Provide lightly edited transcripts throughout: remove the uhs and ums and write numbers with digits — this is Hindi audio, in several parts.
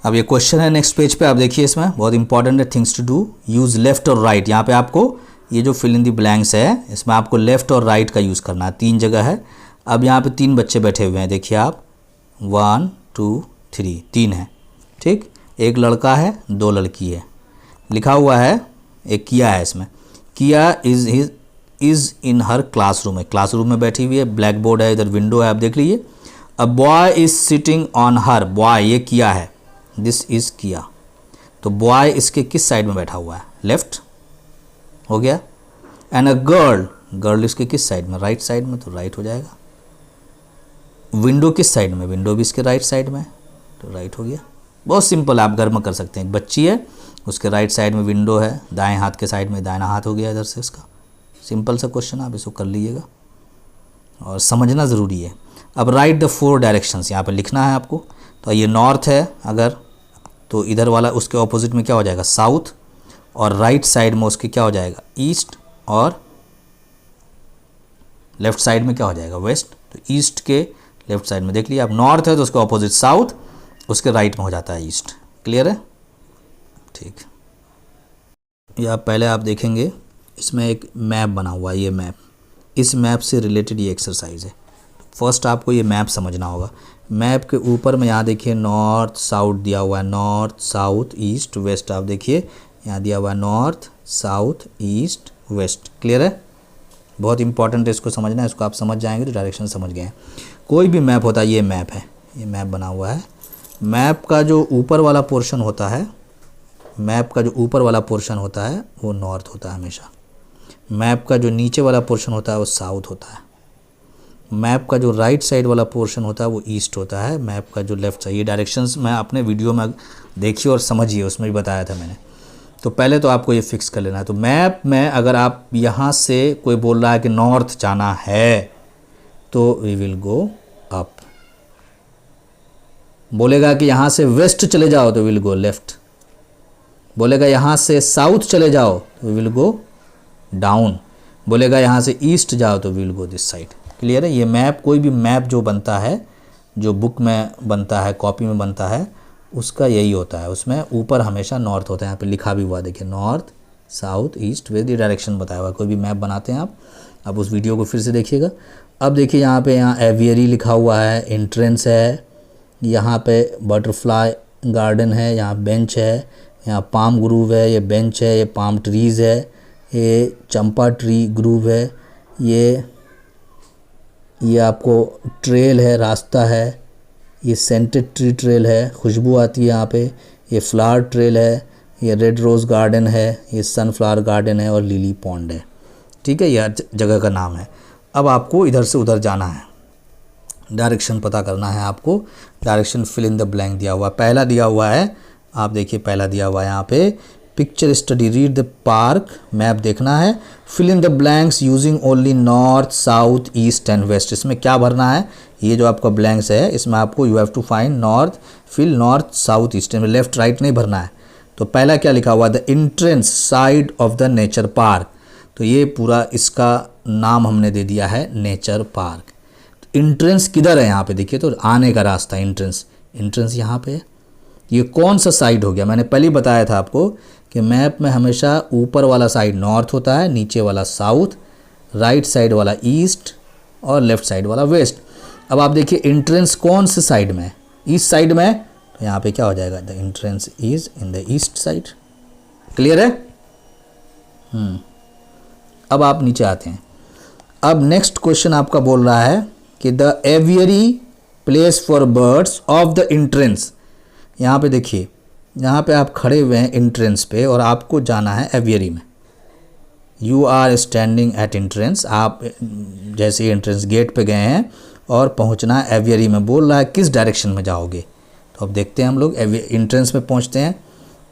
अब ये क्वेश्चन है नेक्स्ट पेज पे, आप देखिए इसमें बहुत इंपॉर्टेंट है things to do, use left और राइट। यहाँ पे आपको ये जो फिल इन दी ब्लैंक्स है इसमें आपको लेफ्ट और राइट का यूज़ करना है। 3 जगह है। अब यहाँ पे 3 बच्चे बैठे हुए हैं, देखिए आप 1 2 3 3 है, ठीक। एक लड़का है 2 लड़की है, लिखा हुआ है एक किया है इसमें। किया इज़ इन हर क्लासरूम है, क्लासरूम में बैठी हुई है, ब्लैक बोर्ड है, इधर विंडो है, आप देख लीजिए। अब boy is sitting on her, boy ये किया है, दिस इज़ किया, तो बॉय इसके किस साइड में बैठा हुआ है, लेफ्ट हो गया। एंड अ गर्ल, गर्ल इसके किस साइड में, राइट साइड में, तो राइट हो जाएगा। विंडो किस साइड में, विंडो भी इसके राइट साइड में, तो राइट हो गया। बहुत सिंपल, आप घर में कर सकते हैं। एक बच्ची है, उसके राइट साइड में विंडो है, दाएं हाथ के साइड में दाहिना हाथ हो गया इधर से इसका। सिंपल सा क्वेश्चन, आप इसको कर लीजिएगा और समझना ज़रूरी है। अब राइट द 4 डायरेक्शंस यहाँ पर लिखना है आपको। तो ये नॉर्थ है अगर, तो इधर वाला उसके ऑपोजिट में क्या हो जाएगा, साउथ, और राइट साइड में उसके क्या हो जाएगा, ईस्ट, और लेफ्ट साइड में क्या हो जाएगा, वेस्ट। तो ईस्ट के लेफ्ट साइड में देख लिया आप, नॉर्थ है तो उसके ऑपोजिट साउथ, उसके राइट में हो जाता है ईस्ट। क्लियर है, ठीक। या पहले आप देखेंगे इसमें एक मैप बना हुआ है, ये मैप, इस मैप से रिलेटेड ये एक्सरसाइज है। फर्स्ट आपको ये मैप समझना होगा। मैप के ऊपर में यहाँ देखिए नॉर्थ साउथ दिया हुआ है, नॉर्थ साउथ ईस्ट वेस्ट, आप देखिए यहाँ दिया हुआ है north south east west. Clear है, बहुत इंपॉर्टेंट है, इसको समझना है। इसको आप समझ जाएंगे तो डायरेक्शन समझ गए हैं। कोई भी मैप होता है, ये मैप है, ये मैप बना हुआ है। मैप का जो ऊपर वाला पोर्शन होता है, मैप का जो ऊपर वाला पोर्शन होता है वो नॉर्थ होता है हमेशा। मैप का जो नीचे वाला पोर्शन होता है वो साउथ होता है। मैप का जो राइट साइड वाला पोर्शन होता है वो ईस्ट होता है। मैप का जो लेफ्ट साइड, ये डायरेक्शंस मैं अपने वीडियो में देखिए और समझिए, उसमें भी बताया था मैंने। तो पहले तो आपको ये फिक्स कर लेना है। तो मैप में अगर आप यहाँ से कोई बोल रहा है कि नॉर्थ जाना है तो वी विल गो अप, बोलेगा कि यहाँ से वेस्ट चले जाओ तो विल गो लेफ्ट, बोलेगा यहाँ से साउथ चले जाओ तो वी विल गो डाउन, बोलेगा यहाँ से ईस्ट जाओ तो we will go this side. Clear है, ये मैप, कोई भी मैप जो बनता है, जो बुक में बनता है, कॉपी में बनता है, उसका यही होता है। उसमें ऊपर हमेशा नॉर्थ होता है, यहाँ पे लिखा भी हुआ देखिए, नॉर्थ साउथ ईस्ट वेस्ट, ये डायरेक्शन बताया हुआ है। कोई भी मैप बनाते हैं आप उस वीडियो को फिर से देखिएगा। अब देखिए यहाँ पे, यहाँ एवियरी लिखा हुआ है, एंट्रेंस है, यहाँ पे बटरफ्लाई गार्डन है, यहाँ बेंच है, यहाँ पाम ग्रूव है, ये बेंच है, ये पाम ट्रीज़ है, ये चंपा ट्री ग्रूव है, ये आपको ट्रेल है, रास्ता है, ये सेंटेड ट्री ट्रेल है, खुशबू आती है यहाँ पे, ये फ्लावर ट्रेल है, ये रेड रोज़ गार्डन है, ये सनफ्लावर गार्डन है, और लिली पॉन्ड है। ठीक है, यह जगह का नाम है। अब आपको इधर से उधर जाना है, डायरेक्शन पता करना है आपको। Direction fill in the blank दिया हुआ, पहला दिया हुआ है, आप देखिए पहला दिया हुआ है यहाँ पे, picture study, read the park, map देखना है, fill in the blanks using only north south east and west. इसमें क्या भरना है, ये जो आपका ब्लैंक्स है इसमें आपको you have to find north, fill north south east, में लेफ्ट राइट नहीं भरना है। तो पहला क्या लिखा हुआ है, the entrance side of the nature park, तो ये पूरा इसका नाम हमने दे दिया है नेचर पार्क। तो एंट्रेंस किधर है यहाँ पे देखिए, तो आने का रास्ता, एंट्रेंस, एंट्रेंस यहाँ पे है। ये कौन सा साइड हो गया, मैंने पहले ही बताया था आपको कि मैप में हमेशा ऊपर वाला साइड नॉर्थ होता है, नीचे वाला साउथ, राइट साइड वाला ईस्ट, और लेफ्ट साइड वाला वेस्ट। अब आप देखिए एंट्रेंस कौन से साइड में है, ईस्ट साइड में है, तो यहाँ पे क्या हो जाएगा, the entrance is in the east side. Clear है, अब आप नीचे आते हैं। अब नेक्स्ट क्वेश्चन आपका बोल रहा है कि the aviary place for birds of the entrance. यहाँ पे देखिए, यहाँ पे आप खड़े हुए हैं एंट्रेंस पे और आपको जाना है एवियरी में। You are standing at entrance, आप जैसे एंट्रेंस गेट पे गए हैं और पहुँचना है एवियरी में। बोल रहा है किस डायरेक्शन में जाओगे, तो अब देखते हैं हम लोग एंट्रेंस में पहुँचते हैं।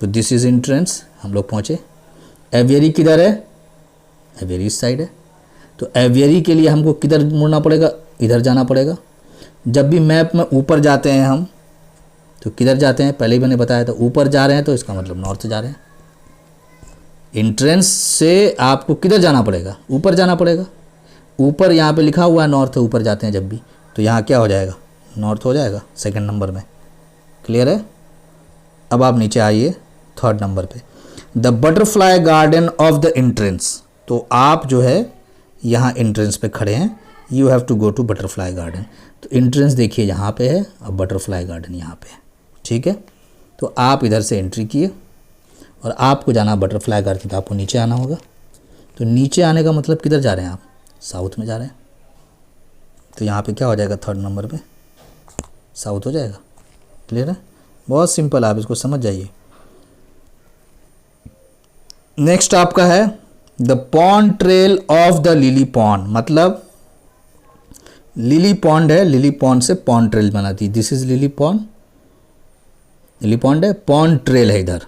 तो दिस इज़ एंट्रेंस, हम लोग पहुँचे। एवियरी किधर है, एवियरी इस साइड है। तो एवियरी के लिए हमको किधर मुड़ना पड़ेगा, इधर जाना पड़ेगा। जब भी मैप में ऊपर जाते हैं हम तो किधर जाते हैं, पहले ही मैंने बताया था, ऊपर जा रहे हैं तो इसका मतलब नॉर्थ जा रहे हैं। एंट्रेंस से आपको किधर जाना पड़ेगा, ऊपर जाना पड़ेगा। ऊपर यहाँ पे लिखा हुआ है नॉर्थ, ऊपर जाते हैं जब भी, तो यहाँ क्या हो जाएगा, नॉर्थ हो जाएगा सेकंड नंबर में। क्लियर है, अब आप नीचे आइए 3rd नंबर पे, the butterfly garden of the entrance. तो आप जो है यहाँ एंट्रेंस पे खड़े हैं, you have to go to butterfly garden. तो एंट्रेंस देखिए यहाँ पे है और बटरफ्लाई गार्डन यहाँ पे है, ठीक है। तो आप इधर से एंट्री किए और आपको जाना बटरफ्लाई गार्डन, तो आपको नीचे आना होगा। तो नीचे आने का मतलब किधर जा रहे हैं आप, साउथ में जा रहे हैं। तो यहाँ पे क्या हो जाएगा 3rd नंबर पे, साउथ हो जाएगा। क्लियर है, बहुत सिंपल, आप इसको समझ जाइए। नेक्स्ट आपका है the pond trail of the lily pond, मतलब लिली पॉन्ड है, लिली पॉन्ड से पॉन्ड ट्रेल बनाती है। This is lily pond, lily pond है, पॉन्ड ट्रेल है इधर।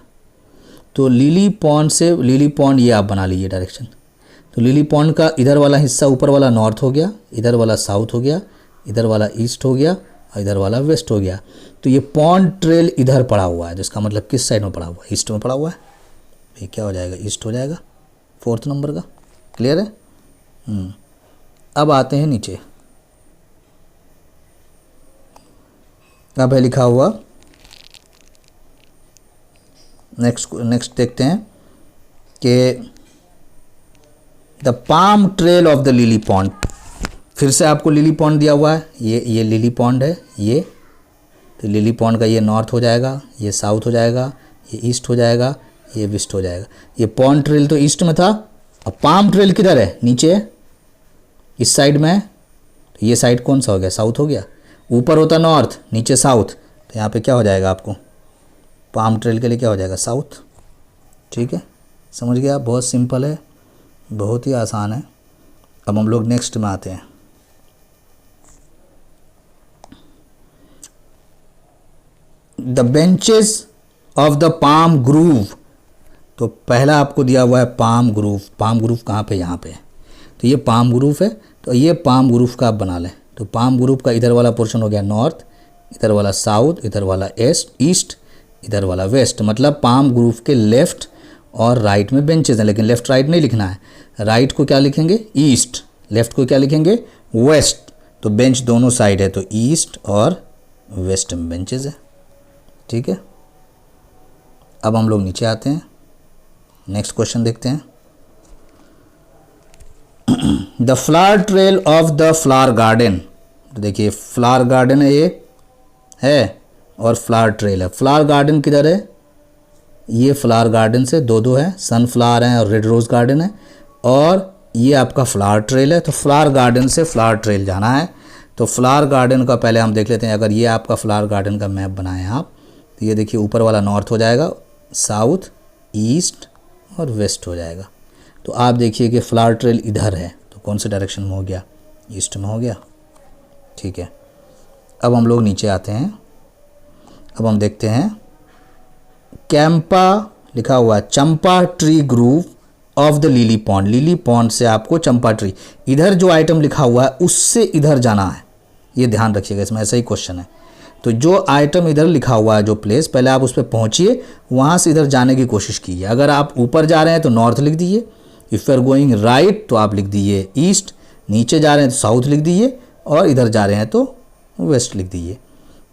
तो लिली पॉन्ड से लिली पॉन्ड ये आप बना लीजिए डायरेक्शन। तो लिली पॉन्ड का इधर वाला हिस्सा ऊपर वाला नॉर्थ हो गया, इधर वाला साउथ हो गया, इधर वाला ईस्ट हो गया और इधर वाला वेस्ट हो गया। तो ये पॉन्ड ट्रेल इधर पड़ा हुआ है, जिसका मतलब किस साइड में पड़ा हुआ है, ईस्ट में पड़ा हुआ है। ये क्या हो जाएगा, ईस्ट हो जाएगा 4th नंबर का। क्लियर है। अब आते हैं नीचे, अब है लिखा हुआ, नेक्स्ट देखते हैं कि the palm trail of the lily pond. फिर से आपको लिली पॉन्ड दिया हुआ है, ये लिली पॉन्ड है ये। तो लिली पॉन्ड का ये नॉर्थ हो जाएगा, ये साउथ हो जाएगा, ये ईस्ट हो जाएगा, ये वेस्ट हो जाएगा। ये पॉन्ड ट्रेल तो ईस्ट में था, अब पाम ट्रेल किधर है, नीचे इस साइड में है। तो ये साइड कौन सा हो गया, साउथ हो गया। ऊपर होता नॉर्थ, नीचे साउथ। तो यहाँ पे क्या हो जाएगा आपको, पाम ट्रेल के लिए क्या हो जाएगा, साउथ। ठीक है, समझ गया, बहुत सिंपल है, बहुत ही आसान है। अब हम लोग नेक्स्ट में आते हैं। The benches of the palm groove. तो पहला आपको दिया हुआ है पाम ग्रूव। पाम ग्रूव कहाँ पे, यहाँ पे है। तो ये पाम ग्रूव है, तो ये पाम ग्रूव का आप बना लें। तो पाम ग्रूव का इधर वाला पोर्शन हो गया नॉर्थ, इधर वाला साउथ, इधर वाला ईस्ट, इधर वाला वेस्ट। मतलब पाम ग्रूव के लेफ्ट और राइट में बेंचेस हैं, लेकिन लेफ्ट राइट नहीं लिखना है। राइट को क्या लिखेंगे, ईस्ट, लेफ्ट को क्या लिखेंगे, वेस्ट। तो बेंच दोनों साइड है, तो ईस्ट और वेस्ट में बेंचेस है। ठीक है, अब हम लोग नीचे आते हैं, नेक्स्ट क्वेश्चन देखते हैं। The flower trail of the flower garden. तो देखिए फ्लावर गार्डन है, ये है, और फ्लावर ट्रेल है। फ्लावर गार्डन किधर है, ये फ्लावर गार्डन से दो है, सनफ्लावर है और रेड रोज़ गार्डन है, और ये आपका फ्लावर ट्रेल है। तो फ्लावर गार्डन से फ्लावर ट्रेल जाना है। तो फ्लावर गार्डन का पहले हम देख लेते हैं। अगर ये आपका फ्लावर गार्डन का मैप बनाएं आप, तो ये देखिए ऊपर वाला नॉर्थ हो जाएगा, साउथ, ईस्ट और वेस्ट हो जाएगा। तो आप देखिए कि फ्लावर ट्रेल इधर है, तो कौन से डायरेक्शन में हो गया, ईस्ट में हो गया। ठीक है, अब हम लोग नीचे आते हैं। अब हम देखते हैं कैंपा लिखा हुआ है, champa tree grove of the lily pond. Lily pond से आपको चंपा ट्री, इधर जो आइटम लिखा हुआ है उससे इधर जाना है, ये ध्यान रखिएगा, इसमें ऐसा ही क्वेश्चन है। तो जो आइटम इधर लिखा हुआ है, जो प्लेस, पहले आप उस पर पहुंचिए, वहाँ से इधर जाने की कोशिश कीजिए। अगर आप ऊपर जा रहे हैं तो नॉर्थ लिख दीजिए, if you are going right तो आप लिख दीजिए ईस्ट, नीचे जा रहे हैं तो साउथ लिख दीजिए, और इधर जा रहे हैं तो वेस्ट लिख दीजिए।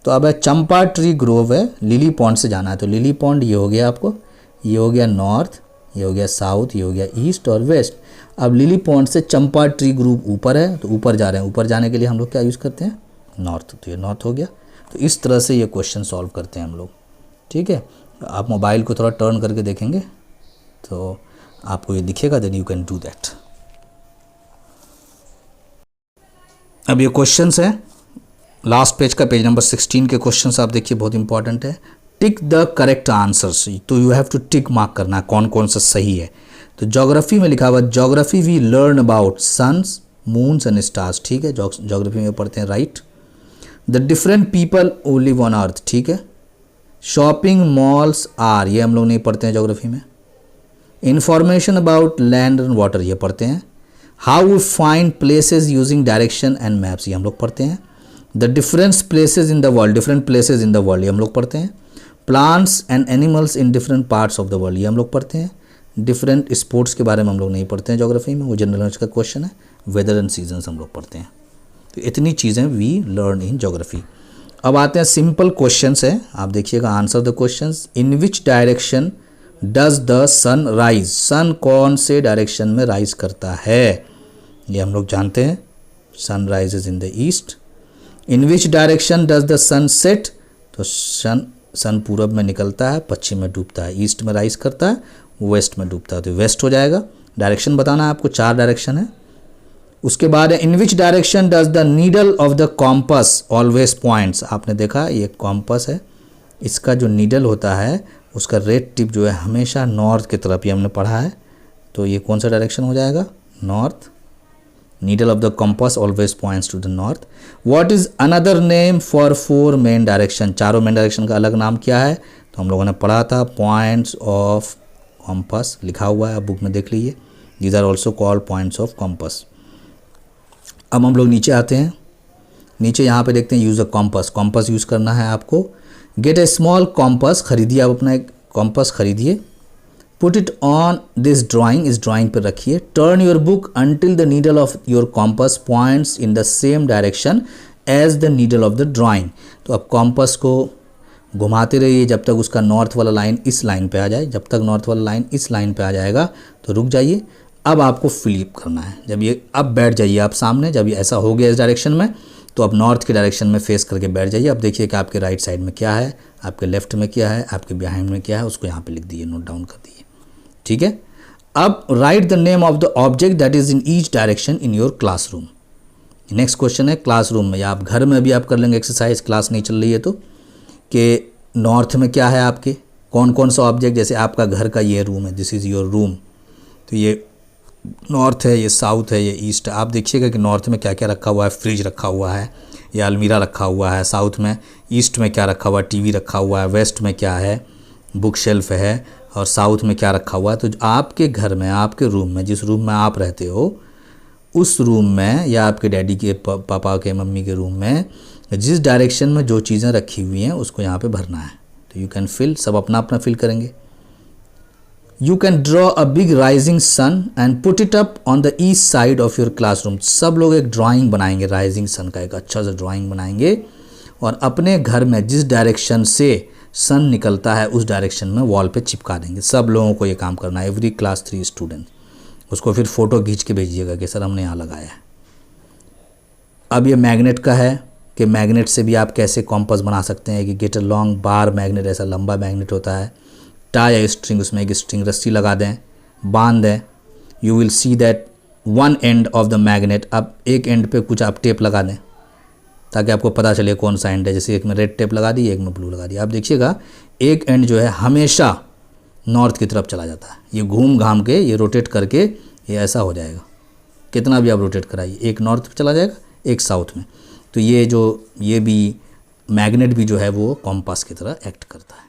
तो अब है चंपा ट्री ग्रोव है, लिली पॉन्ड से जाना है। तो लिली पॉन्ड ये हो गया आपको, ये हो गया नॉर्थ, ये हो गया साउथ, ये हो गया ईस्ट और वेस्ट। अब लिली पॉन्ड से चंपा ट्री ग्रूव ऊपर है, तो ऊपर जा रहे हैं, ऊपर जाने के लिए हम लोग क्या यूज़ करते हैं, नॉर्थ। तो ये नॉर्थ हो गया। तो इस तरह से ये क्वेश्चन सॉल्व करते हैं हम लोग। ठीक है, आप मोबाइल को थोड़ा टर्न करके देखेंगे तो आपको ये दिखेगा, then you can do that. अब ये क्वेश्चंस हैं, लास्ट पेज का, पेज नंबर 16 के क्वेश्चंस आप देखिए, बहुत इंपॉर्टेंट है। टिक द करेक्ट आंसर्स, तो you have to tick mark करना है कौन कौन सा सही है। तो ज्योग्राफी में लिखा हुआ, geography we learn about suns, moons and stars. ठीक है, ज्योग्राफी में पढ़ते हैं, right. The different people who live on earth. ठीक है, शॉपिंग मॉल्स आर, ये हम लोग नहीं पढ़ते हैं ज्योग्राफी में। Information about land and water, ये पढ़ते हैं। How we find places using direction and maps, ये हम लोग पढ़ते हैं। The different places in the world, different places in the world, ये हम लोग पढ़ते हैं। Plants and animals in different parts of the world, ये हम लोग पढ़ते हैं। डिफरेंट स्पोर्ट्स के बारे में हम लोग नहीं पढ़ते हैं ज्योग्राफी में, वो जनरल नॉलेज का क्वेश्चन है। वेदर एंड सीजन्स हम लोग पढ़ते हैं। तो इतनी चीज़ें वी लर्न इन ज्योग्राफी। अब आते हैं सिंपल क्वेश्चंस हैं, आप देखिएगा, answer the questions. In which direction does the sun rise, sun कौन से डायरेक्शन में राइज करता है, ये हम लोग जानते हैं, sun rises in the east. In which direction does the sun set, तो सन पूरब में निकलता है, पश्चिम में डूबता है, ईस्ट में राइज करता है, वेस्ट में डूबता है, तो वेस्ट हो जाएगा। डायरेक्शन बताना है आपको, 4 डायरेक्शन है। उसके बाद in which direction does the needle of the compass always points, आपने देखा ये कॉम्पस है, इसका जो नीडल होता है उसका रेड टिप जो है हमेशा नॉर्थ की तरफ, ये हमने पढ़ा है, तो ये कौन सा डायरेक्शन हो जाएगा, north. Needle of the compass always points to the north. What is another name for 4 main direction, चारों मेन डायरेक्शन का अलग नाम क्या है, तो हम लोगों ने पढ़ा था पॉइंट्स ऑफ कॉम्पस, लिखा हुआ है, आप बुक में देख लीजिए, these are also called points of compass. अब हम लोग नीचे आते हैं, नीचे यहाँ पे देखते हैं यूज़ अ कॉम्पस, कॉम्पस यूज़ करना है आपको। गेट ए स्मॉल कॉम्पस, खरीदिए आप अपना एक कॉम्पस खरीदिए। Put it on this drawing, इस ड्राइंग पर रखिए। Turn your book until the needle of your compass points in the same direction as the needle of the drawing, तो अब कॉम्पस को घुमाते रहिए जब तक उसका नॉर्थ वाला लाइन इस लाइन पे आ जाए, जब तक नॉर्थ वाला लाइन इस लाइन पे आ जाएगा तो रुक जाइए। अब आपको फ्लिप करना है, जब ये अब बैठ जाइए आप सामने, जब ये ऐसा हो गया इस डायरेक्शन में, तो अब नॉर्थ के डायरेक्शन में फेस करके बैठ जाइए। अब देखिए कि आपके राइट साइड में क्या है, आपके लेफ्ट में क्या है, आपके बिहाइंड में क्या है, उसको यहाँ पे लिख दीजिए, नोट डाउन कर दीजिए, ठीक है। अब right the name of the object that is in each direction in your classroom. Next question है क्लासरूम में, या आप घर में भी आप कर लेंगे एक्सरसाइज, क्लास नहीं चल रही है तो, कि नॉर्थ में क्या है आपके, कौन कौन सा ऑब्जेक्ट, जैसे आपका घर का ये रूम है, दिस इज़ योर रूम, तो ये नॉर्थ है, ये साउथ है, ये ईस्ट है। आप देखिएगा कि नॉर्थ में क्या क्या रखा हुआ है, फ्रिज रखा हुआ है, या अलमीरा रखा हुआ है, साउथ में, ईस्ट में क्या रखा हुआ है, टीवी रखा हुआ है, वेस्ट में क्या है, बुक शेल्फ है, और साउथ में क्या रखा हुआ है। तो आपके घर में, आपके रूम में, जिस रूम में आप रहते हो उस रूम में, या आपके डैडी के पापा के मम्मी के रूम में, जिस डायरेक्शन में जो चीज़ें रखी हुई हैं उसको यहाँ पे भरना है। तो यू कैन फिल, सब अपना अपना फिल करेंगे। You can draw a big rising sun and put it up on the east side of your classroom. सब लोग एक ड्राइंग बनाएंगे राइजिंग सन का, एक अच्छा सा ड्राइंग बनाएंगे, और अपने घर में जिस डायरेक्शन से सन निकलता है उस डायरेक्शन में वॉल पे चिपका देंगे। सब लोगों को ये काम करना है, एवरी क्लास 3 स्टूडेंट। उसको फिर फ़ोटो खींच के भेजिएगा कि सर हमने यहाँ लगाया है। अब ये मैग्नेट का है कि मैग्नेट से भी आप कैसे कॉम्पस बना सकते हैं, कि get a long bar magnet, ऐसा लंबा मैग्नेट होता है, टाई या स्ट्रिंग, उसमें एक स्ट्रिंग रस्सी लगा दें, बांध दें। You will see that one end of the magnet, अब एक एंड पे कुछ आप टेप लगा दें ताकि आपको पता चले कौन सा एंड है, जैसे एक में रेड टेप लगा दी, एक में ब्लू लगा दी। आप देखिएगा एक एंड जो है हमेशा नॉर्थ की तरफ चला जाता है, ये घूम घाम के, ये रोटेट करके ये ऐसा हो जाएगा, कितना भी आप रोटेट कराइए, एक नॉर्थ में चला जाएगा, एक साउथ में। तो ये भी मैग्नेट भी जो है वो कॉम्पास की तरह एक्ट करता है।